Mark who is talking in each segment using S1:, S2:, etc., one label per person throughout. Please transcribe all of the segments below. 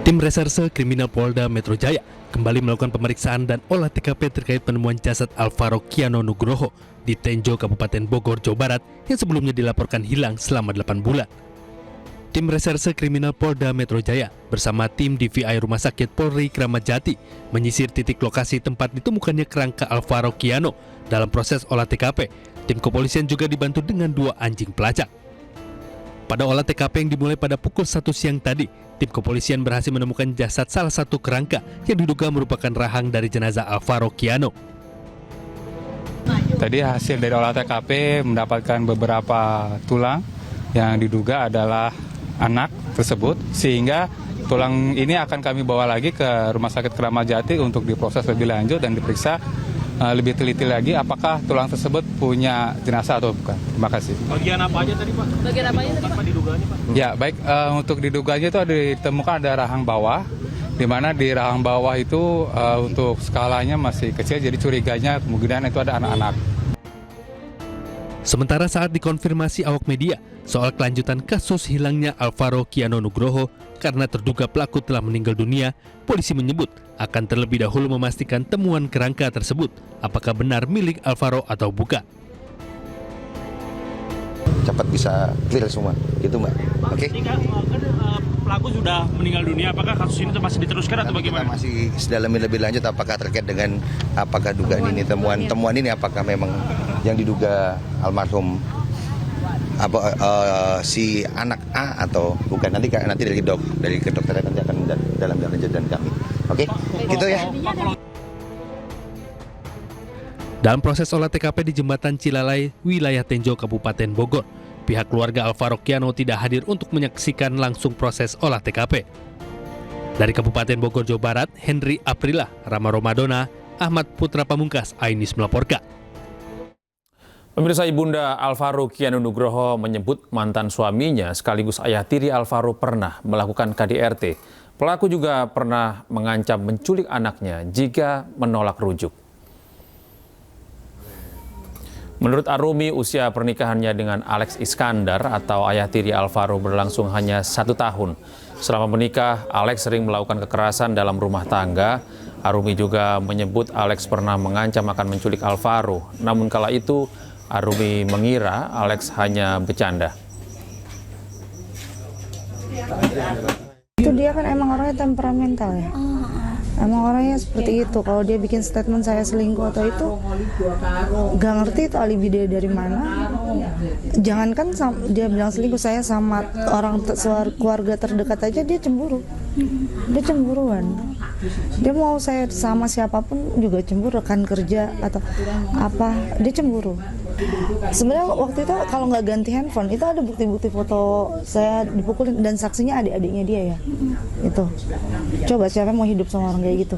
S1: Tim Reserse Kriminal Polda Metro Jaya kembali melakukan pemeriksaan dan olah TKP terkait penemuan jasad Alvaro Kiano Nugroho di Tenjo, Kabupaten Bogor, Jawa Barat yang sebelumnya dilaporkan hilang selama 8 bulan. Tim Reserse Kriminal Polda Metro Jaya bersama tim DVI Rumah Sakit Polri Kramat Jati menyisir titik lokasi tempat ditemukannya kerangka Alvaro Kiano. Dalam proses olah TKP, tim kepolisian juga dibantu dengan 2 anjing pelacak. Pada olah TKP yang dimulai pada pukul 1 siang tadi, tim kepolisian berhasil menemukan jasad salah satu kerangka yang diduga merupakan rahang dari jenazah Alvaro Kiano.
S2: Tadi hasil dari olah TKP mendapatkan beberapa tulang yang diduga adalah anak tersebut, sehingga tulang ini akan kami bawa lagi ke Rumah Sakit Kramat Jati untuk diproses lebih lanjut dan diperiksa lebih teliti lagi apakah tulang tersebut punya jenazah atau bukan. Terima kasih.
S3: Bagian apa aja tadi, Pak? Bagian apa aja tadi, Pak, diduganya, Pak?
S2: Ya, baik, untuk diduganya itu ditemukan ada rahang bawah, di mana di rahang bawah itu untuk skalanya masih kecil, jadi curiganya kemungkinan itu ada anak-anak.
S1: Sementara saat dikonfirmasi awak media soal kelanjutan kasus hilangnya Alvaro Kiano Nugroho karena terduga pelaku telah meninggal dunia, polisi menyebut akan terlebih dahulu memastikan temuan kerangka tersebut apakah benar milik Alvaro atau bukan.
S4: Cepat bisa clear semua, gitu Mbak. Oke.
S3: Pelaku sudah meninggal dunia, apakah kasus ini masih diteruskan atau bagaimana?
S4: Kita masih sedalami lebih lanjut apakah terkait dengan apakah dugaan ini temuan ini apakah memang yang diduga almarhum si anak A atau bukan, nanti dari kedokteran nanti akan dalam lanjutan kami. Oke, gitu ya.
S1: Dalam proses olah TKP di Jembatan Cilalai, wilayah Tenjo, Kabupaten Bogor, pihak keluarga Alvaro Kiano tidak hadir untuk menyaksikan langsung proses olah TKP. Dari Kabupaten Bogor, Jawa Barat, Henry Aprila, Rama Romadona, Ahmad Putra Pamungkas, Ainis melaporkan.
S5: Pemirsa, Ibunda Alvaro Kiano Nugroho menyebut mantan suaminya sekaligus ayah tiri Alvaro pernah melakukan KDRT. Pelaku juga pernah mengancam menculik anaknya jika menolak rujuk. Menurut Arumi, usia pernikahannya dengan Alex Iskandar atau ayah tiri Alvaro berlangsung hanya 1 tahun. Selama menikah, Alex sering melakukan kekerasan dalam rumah tangga. Arumi juga menyebut Alex pernah mengancam akan menculik Alvaro. Namun kala itu, Arumi mengira Alex hanya bercanda.
S6: Itu dia kan emang orangnya temperamental ya. Emang orangnya seperti itu. Kalau dia bikin statement saya selingkuh atau itu, gak ngerti itu alibi dia dari mana. Jangankan dia bilang selingkuh, saya sama orang keluarga terdekat aja dia cemburu. Dia cemburuan. Dia mau saya sama siapapun juga cemburu, rekan kerja atau apa, dia cemburu. Sebenarnya waktu itu kalau nggak ganti handphone itu ada bukti-bukti foto saya dipukulin dan saksinya adik-adiknya dia ya. Itu. Coba siapa yang mau hidup sama orang kayak gitu.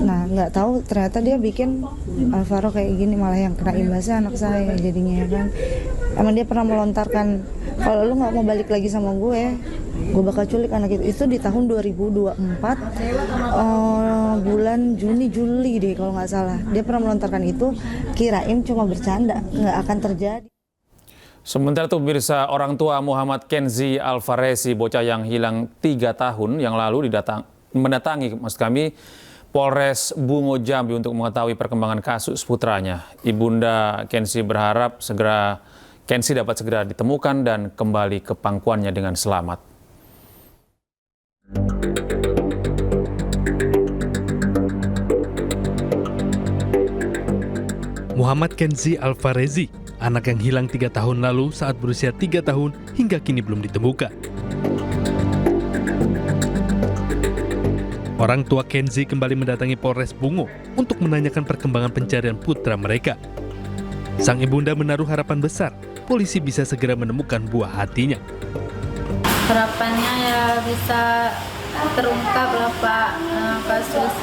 S6: Nah, nggak tahu ternyata dia bikin Alvaro kayak gini, malah yang kena imbasnya anak saya jadinya ya kan. Emang dia pernah melontarkan, kalau lu nggak mau balik lagi sama gue bakal culik anak itu. Itu di tahun 2024 bulan Juni-Juli deh kalau nggak salah. Dia pernah melontarkan itu, kirain cuma bercanda, nggak akan terjadi.
S5: Sementara itu, pemirsa, orang tua Muhammad Kenzi Alvarezi, bocah yang hilang 3 tahun yang lalu mendatangi Polres Bungo Jambi untuk mengetahui perkembangan kasus putranya. Ibunda Kenzi berharap Kenzi dapat segera ditemukan dan kembali ke pangkuannya dengan selamat.
S1: Muhammad Kenzi Alvarezi, anak yang hilang 3 tahun lalu saat berusia 3 tahun hingga kini belum ditemukan. Orang tua Kenzi kembali mendatangi Polres Bungo untuk menanyakan perkembangan pencarian putra mereka. Sang ibunda menaruh harapan besar polisi bisa segera menemukan buah hatinya.
S7: Harapannya ya bisa terungkap lah Pak, kasus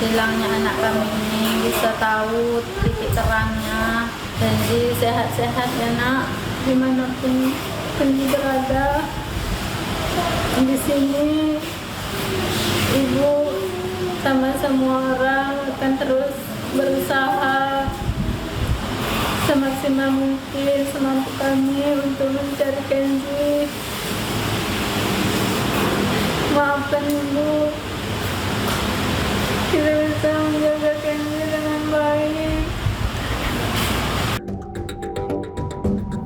S7: hilangnya anak kami ini, bisa tahu titik terangnya. Jadi sehat-sehat ya nak, dimanapun Kenzi berada. Di sini Ibu sama semua orang akan terus berusaha semaksimal mungkin semampu kami untuk mencari Kenzi. Maafkan Ibu. Kita bisa menjaga Kenzi dengan baik.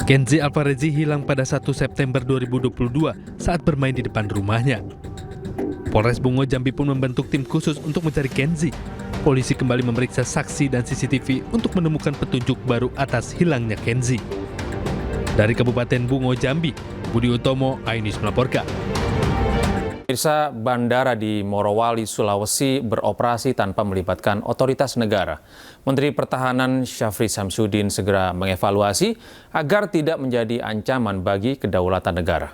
S1: Kenzi Alvarezi hilang pada 1 September 2022 saat bermain di depan rumahnya. Polres Bungo Jambi pun membentuk tim khusus untuk mencari Kenzi. Polisi kembali memeriksa saksi dan CCTV untuk menemukan petunjuk baru atas hilangnya Kenzi. Dari Kabupaten Bungo Jambi, Budi Utomo, iNews melaporkan.
S5: Pemirsa, bandara di Morowali, Sulawesi beroperasi tanpa melibatkan otoritas negara. Menteri Pertahanan Syafri Samsudin segera mengevaluasi agar tidak menjadi ancaman bagi kedaulatan negara.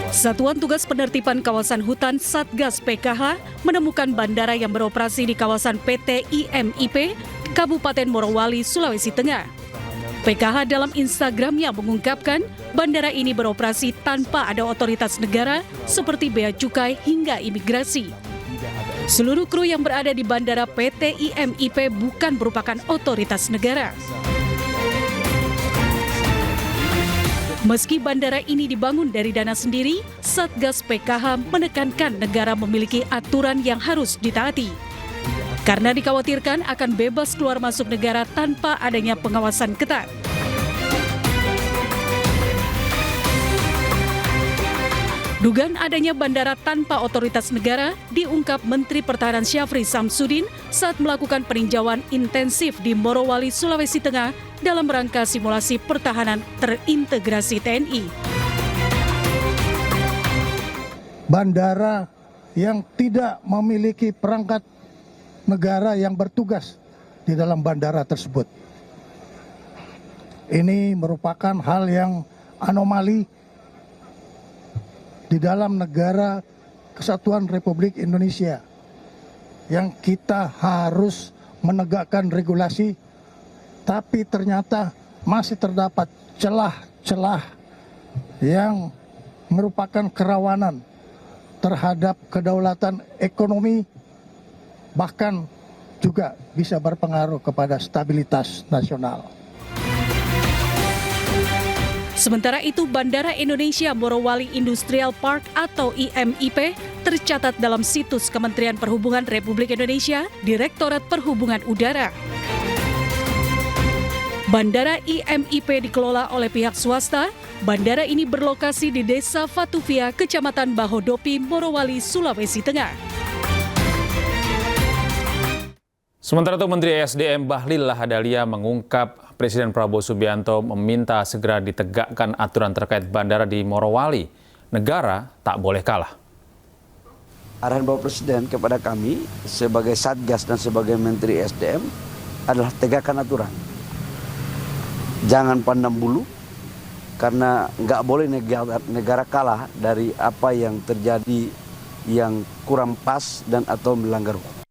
S8: Satuan Tugas Penertiban Kawasan Hutan Satgas PKH menemukan bandara yang beroperasi di kawasan PT IMIP, Kabupaten Morowali, Sulawesi Tengah. PKH dalam Instagramnya mengungkapkan bandara ini beroperasi tanpa ada otoritas negara seperti Bea Cukai hingga imigrasi. Seluruh kru yang berada di bandara PT IMIP bukan merupakan otoritas negara. Meski bandara ini dibangun dari dana sendiri, Satgas PKH menekankan negara memiliki aturan yang harus ditaati. Karena dikhawatirkan akan bebas keluar masuk negara tanpa adanya pengawasan ketat. Dugaan adanya bandara tanpa otoritas negara diungkap Menteri Pertahanan Syafri Samsudin saat melakukan peninjauan intensif di Morowali, Sulawesi Tengah dalam rangka simulasi pertahanan terintegrasi TNI.
S9: Bandara yang tidak memiliki perangkat negara yang bertugas di dalam bandara tersebut. Ini merupakan hal yang anomali di dalam negara Kesatuan Republik Indonesia yang kita harus menegakkan regulasi, tapi ternyata masih terdapat celah-celah yang merupakan kerawanan terhadap kedaulatan ekonomi, bahkan juga bisa berpengaruh kepada stabilitas nasional.
S8: Sementara itu, Bandara Indonesia Morowali Industrial Park atau IMIP tercatat dalam situs Kementerian Perhubungan Republik Indonesia, Direktorat Perhubungan Udara. Bandara IMIP dikelola oleh pihak swasta. Bandara ini berlokasi di Desa Fatuvia, Kecamatan Bahodopi, Morowali, Sulawesi Tengah.
S5: Sementara itu, Menteri ESDM Bahlil Lahadalia mengungkap Presiden Prabowo Subianto meminta segera ditegakkan aturan terkait bandara di Morowali. Negara tak boleh kalah.
S10: Arahan Bapak Presiden kepada kami sebagai Satgas dan sebagai Menteri ESDM adalah tegakkan aturan. Jangan pandang bulu, karena nggak boleh negara kalah dari apa yang terjadi yang kurang pas dan atau melanggar hukum.